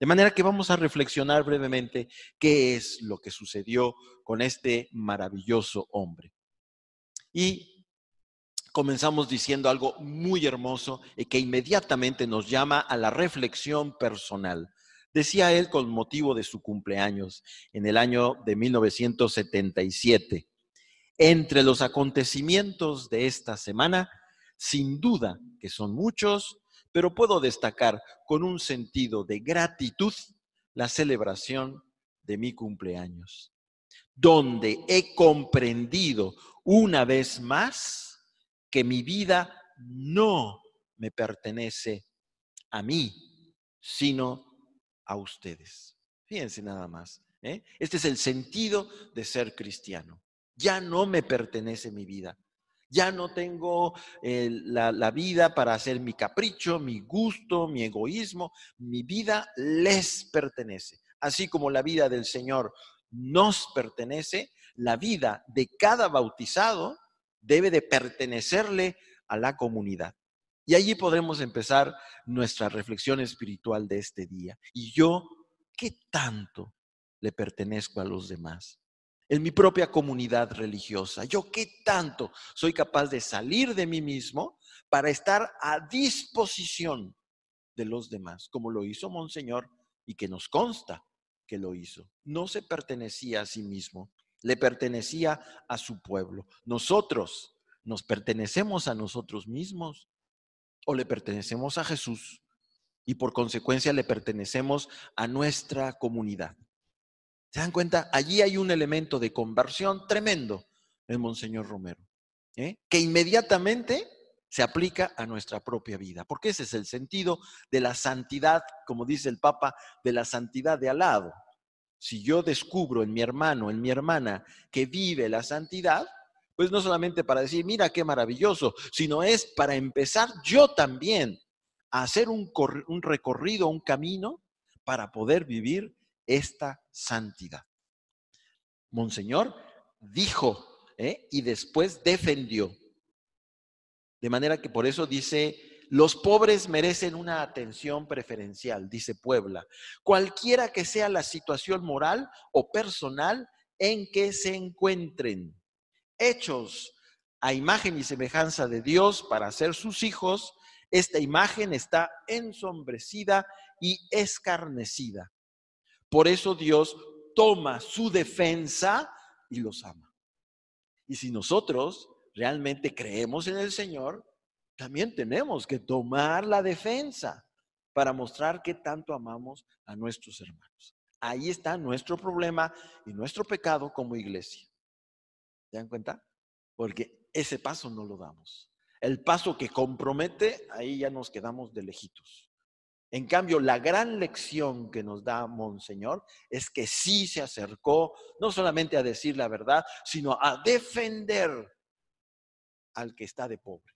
De manera que vamos a reflexionar brevemente qué es lo que sucedió con este maravilloso hombre. Y comenzamos diciendo algo muy hermoso y que inmediatamente nos llama a la reflexión personal. Decía él con motivo de su cumpleaños en el año de 1977. Entre los acontecimientos de esta semana, sin duda que son muchos, pero puedo destacar con un sentido de gratitud la celebración de mi cumpleaños, donde he comprendido una vez más que mi vida no me pertenece a mí, sino a ustedes. Fíjense nada más, ¿eh? Este es el sentido de ser cristiano. Ya no me pertenece mi vida. Ya no tengo la vida para hacer mi capricho, mi gusto, mi egoísmo. Mi vida les pertenece. Así como la vida del Señor nos pertenece, la vida de cada bautizado debe de pertenecerle a la comunidad. Y allí podremos empezar nuestra reflexión espiritual de este día. ¿Y yo qué tanto le pertenezco a los demás? En mi propia comunidad religiosa, ¿yo qué tanto soy capaz de salir de mí mismo para estar a disposición de los demás? Como lo hizo Monseñor y que nos consta que lo hizo. No se pertenecía a sí mismo, le pertenecía a su pueblo. Nosotros nos pertenecemos a nosotros mismos o le pertenecemos a Jesús y por consecuencia le pertenecemos a nuestra comunidad. ¿Se dan cuenta? Allí hay un elemento de conversión tremendo en Monseñor Romero, que inmediatamente se aplica a nuestra propia vida, porque ese es el sentido de la santidad, como dice el Papa, de la santidad de al lado. Si yo descubro en mi hermano, en mi hermana, que vive la santidad, pues no solamente para decir, mira qué maravilloso, sino es para empezar yo también a hacer un recorrido, un camino para poder vivir esta santidad. Monseñor dijo, y después defendió. De manera que por eso dice, los pobres merecen una atención preferencial, dice Puebla, cualquiera que sea la situación moral o personal en que se encuentren. Hechos a imagen y semejanza de Dios para ser sus hijos, esta imagen está ensombrecida y escarnecida. Por eso Dios toma su defensa y los ama. Y si nosotros realmente creemos en el Señor, también tenemos que tomar la defensa para mostrar qué tanto amamos a nuestros hermanos. Ahí está nuestro problema y nuestro pecado como iglesia. ¿Se dan cuenta? Porque ese paso no lo damos. El paso que compromete, ahí ya nos quedamos de lejitos. En cambio, la gran lección que nos da Monseñor es que sí se acercó no solamente a decir la verdad, sino a defender al que está de pobre.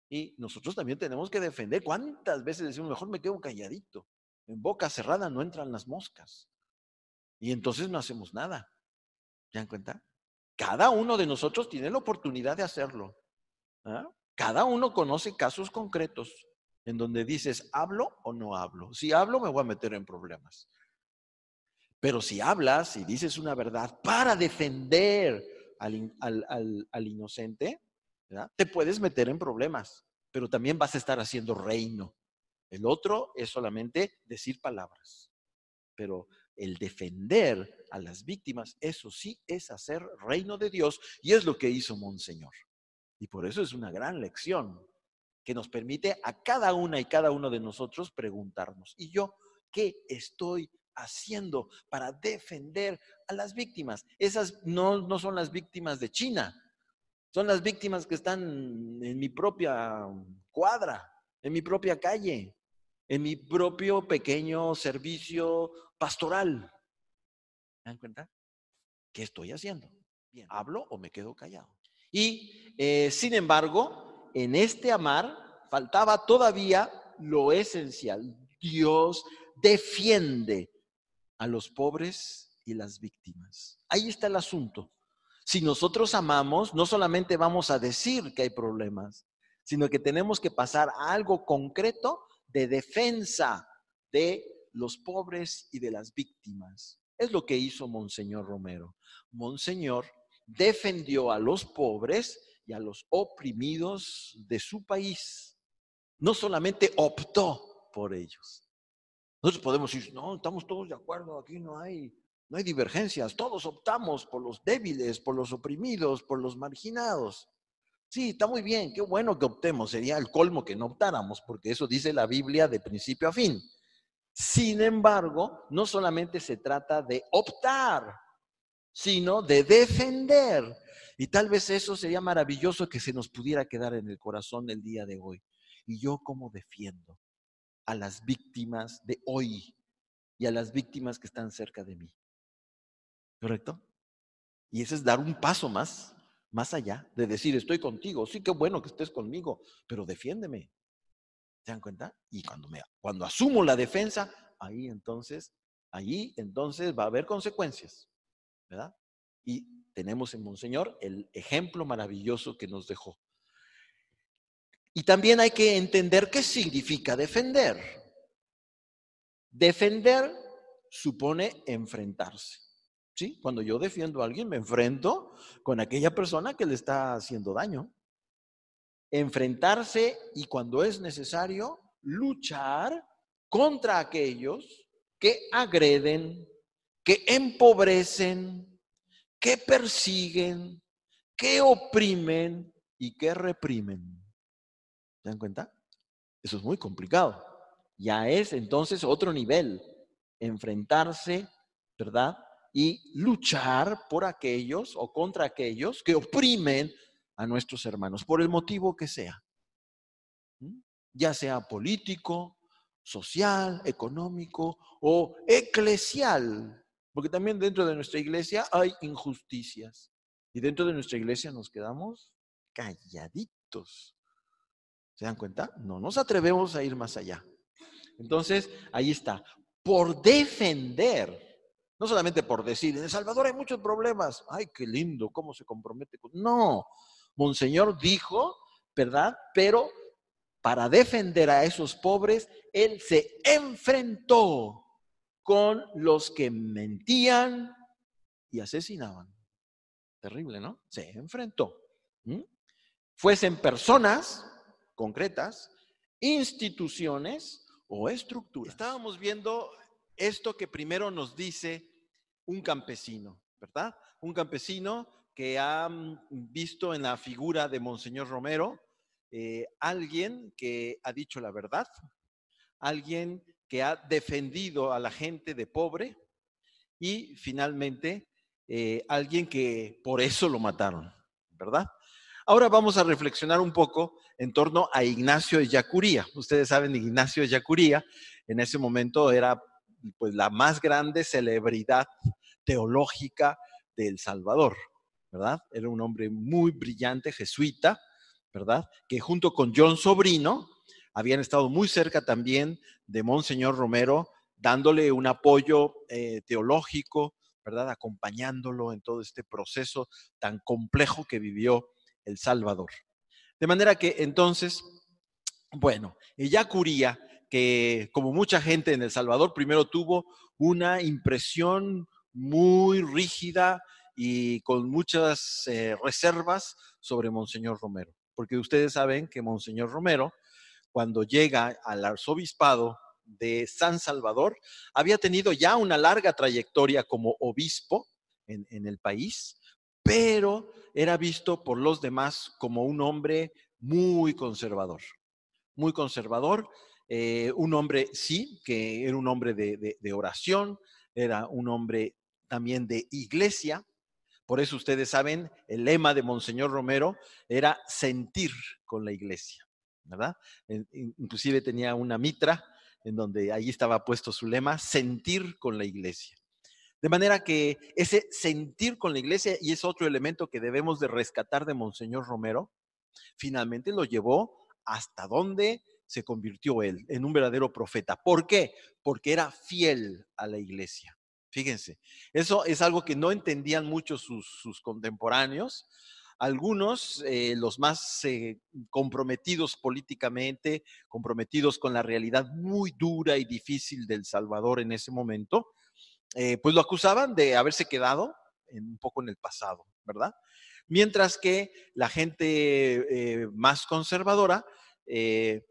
Y nosotros también tenemos que defender. ¿Cuántas veces decimos, mejor me quedo calladito? En boca cerrada no entran las moscas. Y entonces no hacemos nada. ¿Se dan cuenta? Cada uno de nosotros tiene la oportunidad de hacerlo. ¿Ah? Cada uno conoce casos concretos en donde dices, ¿hablo o no hablo? Si hablo, me voy a meter en problemas. Pero si hablas y dices una verdad para defender al inocente, ¿verdad? Te puedes meter en problemas, pero también vas a estar haciendo reino. El otro es solamente decir palabras. Pero el defender a las víctimas, eso sí es hacer reino de Dios y es lo que hizo Monseñor. Y por eso es una gran lección que nos permite a cada una y cada uno de nosotros preguntarnos, ¿y yo qué estoy haciendo para defender a las víctimas? Esas no son las víctimas de China, son las víctimas que están en mi propia cuadra, en mi propia calle, en mi propio pequeño servicio pastoral. ¿Se dan cuenta? ¿Qué estoy haciendo? Bien, ¿hablo o me quedo callado? Y sin embargo, en este amar faltaba todavía lo esencial. Dios defiende a los pobres y las víctimas. Ahí está el asunto. Si nosotros amamos, no solamente vamos a decir que hay problemas, sino que tenemos que pasar a algo concreto de defensa de los pobres y de las víctimas. Es lo que hizo Monseñor Romero. Monseñor defendió a los pobres y a los oprimidos de su país. No solamente optó por ellos. Nosotros podemos decir, no, estamos todos de acuerdo, aquí no hay divergencias, todos optamos por los débiles, por los oprimidos, por los marginados. Sí, está muy bien, qué bueno que optemos, sería el colmo que no optáramos, porque eso dice la Biblia de principio a fin. Sin embargo, no solamente se trata de optar, sino de defender. Y tal vez eso sería maravilloso que se nos pudiera quedar en el corazón el día de hoy. ¿Y yo cómo defiendo a las víctimas de hoy y a las víctimas que están cerca de mí? ¿Correcto? Y ese es dar un paso más allá de decir, estoy contigo. Sí, qué bueno que estés conmigo, pero defiéndeme. ¿Se dan cuenta? Y cuando asumo la defensa, ahí entonces va a haber consecuencias, ¿verdad? Y tenemos en Monseñor el ejemplo maravilloso que nos dejó. Y también hay que entender qué significa defender. Defender supone enfrentarse, ¿sí? Cuando yo defiendo a alguien, me enfrento con aquella persona que le está haciendo daño. Enfrentarse y cuando es necesario, luchar contra aquellos que agreden, que empobrecen, que persiguen, que oprimen y que reprimen. ¿Se dan cuenta? Eso es muy complicado. Ya es entonces otro nivel, enfrentarse, ¿verdad? Y luchar por aquellos o contra aquellos que oprimen a nuestros hermanos, por el motivo que sea. Ya sea político, social, económico o eclesial. Porque también dentro de nuestra iglesia hay injusticias. Y dentro de nuestra iglesia nos quedamos calladitos. ¿Se dan cuenta? No nos atrevemos a ir más allá. Entonces, ahí está. Por defender, no solamente por decir, en El Salvador hay muchos problemas. Ay, qué lindo, cómo se compromete. No, Monseñor dijo, ¿verdad? Pero para defender a esos pobres, él se enfrentó con los que mentían y asesinaban. Terrible, ¿no? Se enfrentó. Fuesen personas concretas, instituciones o estructuras. Estábamos viendo esto que primero nos dice un campesino, ¿verdad? Un campesino que ha visto en la figura de Monseñor Romero alguien que ha dicho la verdad, alguien que ha defendido a la gente de pobre y finalmente alguien que por eso lo mataron, ¿verdad? Ahora vamos a reflexionar un poco en torno a Ignacio de Ellacuría. Ustedes saben, Ignacio de Ellacuría en ese momento era pues la más grande celebridad teológica de El Salvador, ¿verdad? Era un hombre muy brillante, jesuita, ¿verdad? Que junto con John Sobrino habían estado muy cerca también de Monseñor Romero, dándole un apoyo teológico, ¿verdad? Acompañándolo en todo este proceso tan complejo que vivió El Salvador. De manera que entonces, bueno, Ellacuría, que como mucha gente en El Salvador, primero tuvo una impresión muy rígida y con muchas reservas sobre Monseñor Romero. Porque ustedes saben que Monseñor Romero, cuando llega al arzobispado de San Salvador, había tenido ya una larga trayectoria como obispo en el país, pero era visto por los demás como un hombre muy conservador, un hombre, sí, que era un hombre de oración, era un hombre también de iglesia. Por eso ustedes saben, el lema de Monseñor Romero era sentir con la iglesia, ¿verdad? Inclusive tenía una mitra en donde ahí estaba puesto su lema, sentir con la iglesia. De manera que ese sentir con la iglesia, y es otro elemento que debemos de rescatar de Monseñor Romero, finalmente lo llevó hasta donde se convirtió él, en un verdadero profeta. ¿Por qué? Porque era fiel a la iglesia. Fíjense, eso es algo que no entendían mucho sus contemporáneos. algunos, los más comprometidos políticamente, comprometidos con la realidad muy dura y difícil del Salvador en ese momento, pues lo acusaban de haberse quedado un poco en el pasado, ¿verdad? Mientras que la gente más conservadora, de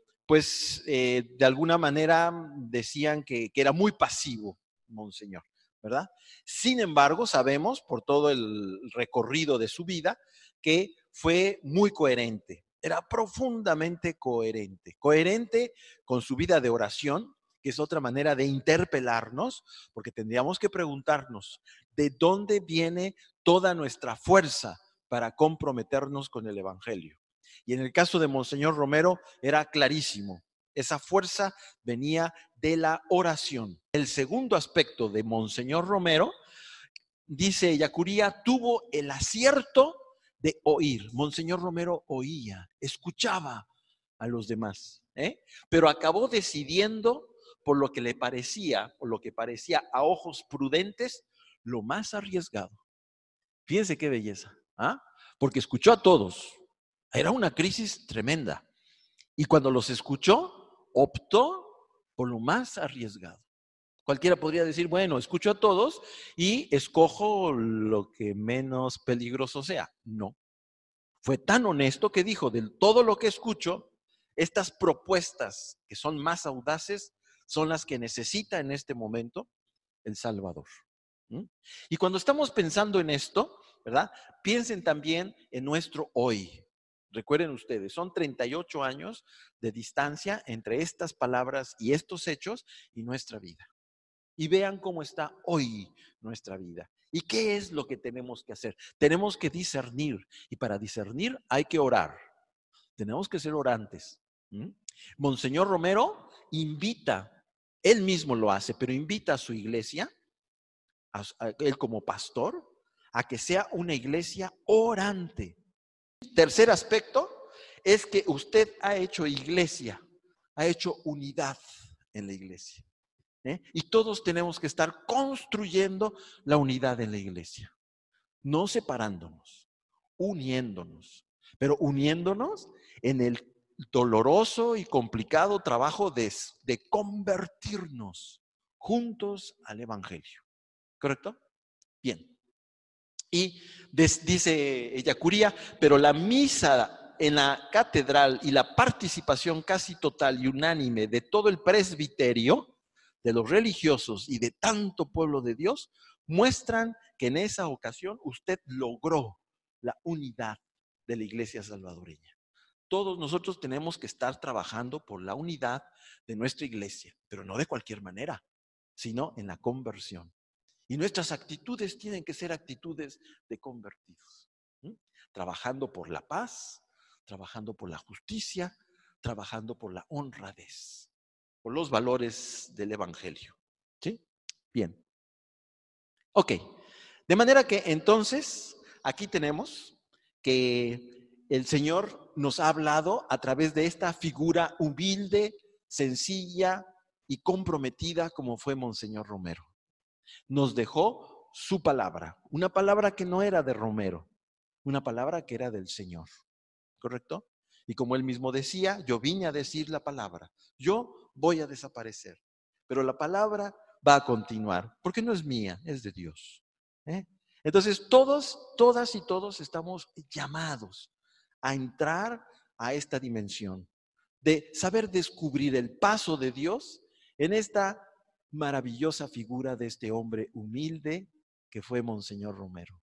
alguna manera decían que era muy pasivo, Monseñor, ¿verdad? Sin embargo, sabemos por todo el recorrido de su vida que fue muy coherente, era profundamente coherente, coherente con su vida de oración, que es otra manera de interpelarnos, porque tendríamos que preguntarnos, ¿de dónde viene toda nuestra fuerza para comprometernos con el Evangelio? Y en el caso de Monseñor Romero era clarísimo, esa fuerza venía de la oración. El segundo aspecto de Monseñor Romero, dice Ellacuría, tuvo el acierto de oír. Monseñor Romero oía, escuchaba a los demás, pero acabó decidiendo por lo que le parecía, o lo que parecía a ojos prudentes, lo más arriesgado. Fíjense qué belleza, ¿ah? Porque escuchó a todos. Era una crisis tremenda. Y cuando los escuchó, optó por lo más arriesgado. Cualquiera podría decir, bueno, escucho a todos y escojo lo que menos peligroso sea. No. Fue tan honesto que dijo, de todo lo que escucho, estas propuestas que son más audaces son las que necesita en este momento el Salvador. Y cuando estamos pensando en esto, ¿verdad? Piensen también en nuestro hoy. Recuerden ustedes, son 38 años de distancia entre estas palabras y estos hechos y nuestra vida. Y vean cómo está hoy nuestra vida. ¿Y qué es lo que tenemos que hacer? Tenemos que discernir. Y para discernir hay que orar. Tenemos que ser orantes. Monseñor Romero invita, él mismo lo hace, pero invita a su iglesia, él como pastor, a que sea una iglesia orante. Tercer aspecto es que usted ha hecho iglesia, ha hecho unidad en la iglesia. Y todos tenemos que estar construyendo la unidad en la iglesia, no separándonos, uniéndonos, pero uniéndonos en el doloroso y complicado trabajo de convertirnos juntos al Evangelio. ¿Correcto? Bien. Y dice Ellacuría, pero la misa en la catedral y la participación casi total y unánime de todo el presbiterio, de los religiosos y de tanto pueblo de Dios, muestran que en esa ocasión usted logró la unidad de la iglesia salvadoreña. Todos nosotros tenemos que estar trabajando por la unidad de nuestra iglesia, pero no de cualquier manera, sino en la conversión. Y nuestras actitudes tienen que ser actitudes de convertidos, trabajando por la paz, trabajando por la justicia, trabajando por la honradez, por los valores del Evangelio. ¿Sí? Bien. Ok. De manera que entonces, aquí tenemos que el Señor nos ha hablado a través de esta figura humilde, sencilla y comprometida como fue Monseñor Romero. Nos dejó su palabra, una palabra que no era de Romero, una palabra que era del Señor, ¿correcto? Y como él mismo decía, yo vine a decir la palabra, yo voy a desaparecer, pero la palabra va a continuar, porque no es mía, es de Dios. Entonces todas y todos estamos llamados a entrar a esta dimensión de saber descubrir el paso de Dios en esta maravillosa figura de este hombre humilde que fue Monseñor Romero.